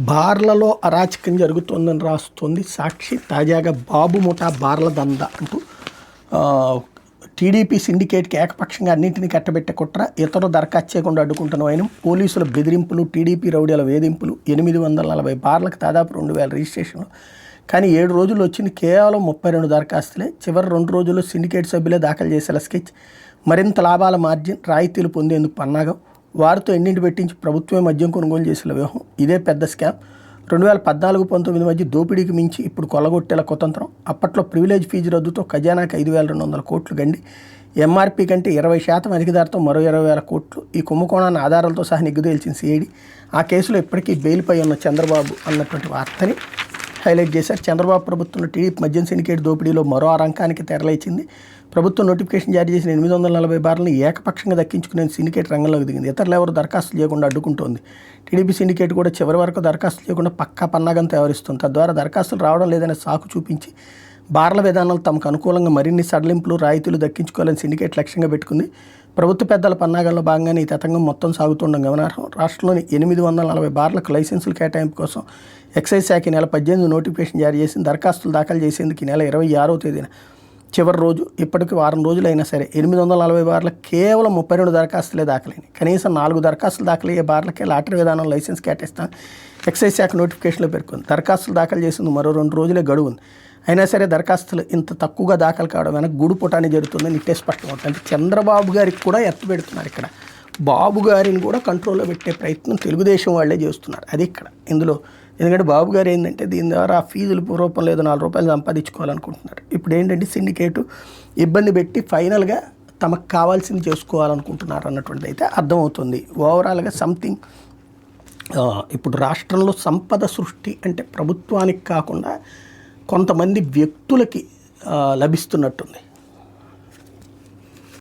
బార్లలో అరాచకం జరుగుతోందని రాస్తుంది సాక్షి. తాజాగా బాబు ముఠా బార్ల దందా అంటూ టీడీపీ సిండికేట్కి ఏకపక్షంగా అన్నింటినీ కట్టబెట్టే కుట్ర, ఇతరులు దరఖాస్తు చేయకుండా అడ్డుకుంటున్న వైనం, పోలీసుల బెదిరింపులు, టీడీపీ రౌడీల వేధింపులు, 840 బార్లకు దాదాపు 2000 రిజిస్ట్రేషన్లు. కానీ 7 రోజులు వచ్చింది కేవలం 32 దరఖాస్తులే. చివరి 2 రోజుల్లో సిండికేట్ సభ్యులే దాఖలు చేసేలా స్కెచ్, మరింత లాభాల మార్జిన్, రాయితీలు పొందేందుకు పన్నాగం, వారితో ఎన్నింటి పెట్టించి ప్రభుత్వమే మద్యం కొనుగోలు చేసిన వ్యూహం. ఇదే పెద్ద స్కామ్. 2014-19 మధ్య దోపిడీకి మించి ఇప్పుడు కొల్లగొట్టేలా కుతంత్రం. అప్పట్లో ప్రివిలేజ్ ఫీజు రద్దుతో ఖజానాకి 5,200 కోట్లు గండి, ఎంఆర్పీ కంటే 20% అధిక ధరతో మరో 20,000 కోట్లు. ఈ కుంభకోణాన్ని ఆధారాలతో సహా నిగ్గుదేల్చిన సిఐడి. ఆ కేసులో ఇప్పటికీ బెయిల్పై ఉన్న చంద్రబాబు అన్నటువంటి వార్తని హైలైట్ చేశారు. చంద్రబాబు ప్రభుత్వంలో టీడీపీ మద్యం సిండికేట్ దోపిడీలో మరో ఆరంకానికి తెరలేచింది. ప్రభుత్వం నోటిఫికేషన్ జారీ చేసిన 840 బార్లను ఏకపక్షంగా దక్కించుకునే సిండికేట్ రంగంలోకి దిగింది. ఇతరులు ఎవరు దరఖాస్తులు చేయకుండా అడ్డుకుంటోంది. టీడీపీ సిండికేట్ కూడా చివరి వరకు దరఖాస్తులు చేయకుండా పక్కా పన్నాగంతో వ్యవహరిస్తుంది. తద్వారా దరఖాస్తులు రావడం లేదనే సాకు చూపించి బార్ల విధానాలు తమకు అనుకూలంగా మరిన్ని సడలింపులు, రాయితీలు దక్కించుకోవాలని సిండికేట్ లక్ష్యంగా పెట్టుకుంది. ప్రభుత్వ పెద్దల పన్నాగంలో భాగంగానే ఈ తతంగం మొత్తం సాగుతుండడం గమనార్హం. రాష్ట్రంలోని 840 బార్లకు లైసెన్సుల కేటాయింపు కోసం ఎక్సైజ్ శాఖ నెల 18 నోటిఫికేషన్ జారీ చేసింది. దరఖాస్తులు దాఖలు చేసేందుకు ఈ నెల 26వ తేదీన చివరి రోజు. ఇప్పటికి వారం రోజులైనా సరే 840 బార్లకు కేవలం 32 దరఖాస్తులే దాఖలైనాయి. కనీసం 4 దరఖాస్తులు దాఖలయ్యే బార్లకే లాటరీ విధానం లైసెన్స్ కేటాయిస్తాను ఎక్సైజ్ శాఖ నోటిఫికేషన్లో పేర్కొంది. దరఖాస్తులు దాఖలు చేసింది మరో 2 రోజులే గడువు ఉంది. అయినా సరే దరఖాస్తులు ఇంత తక్కువగా దాఖలు కావడం వెనక గూడు పుటాన్ని జరుగుతుందని ఇట్టే స్పష్టం అవుతుంది. అంటే చంద్రబాబు గారికి కూడా ఎత్తు పెడుతున్నారు. ఇక్కడ బాబు గారిని కూడా కంట్రోల్లో పెట్టే ప్రయత్నం తెలుగుదేశం వాళ్ళే చేస్తున్నారు. అది ఇక్కడ ఇందులో. ఎందుకంటే బాబు గారు ఏంటంటే దీని ద్వారా ఫీజులు రూపంలో ఏదో 4 రూపాయలు సంపాదించుకోవాలనుకుంటున్నారు. ఇప్పుడు ఏంటంటే సిండికేటు ఇబ్బంది పెట్టి ఫైనల్గా తమకు కావాల్సింది చేసుకోవాలనుకుంటున్నారు అన్నటువంటిది అయితే అర్థమవుతుంది. ఓవరాల్గా సంథింగ్ ఇప్పుడు రాష్ట్రంలో సంపద సృష్టి అంటే ప్రభుత్వానికి కాకుండా కొంతమంది వ్యక్తులకి లభిస్తున్నట్టుంది.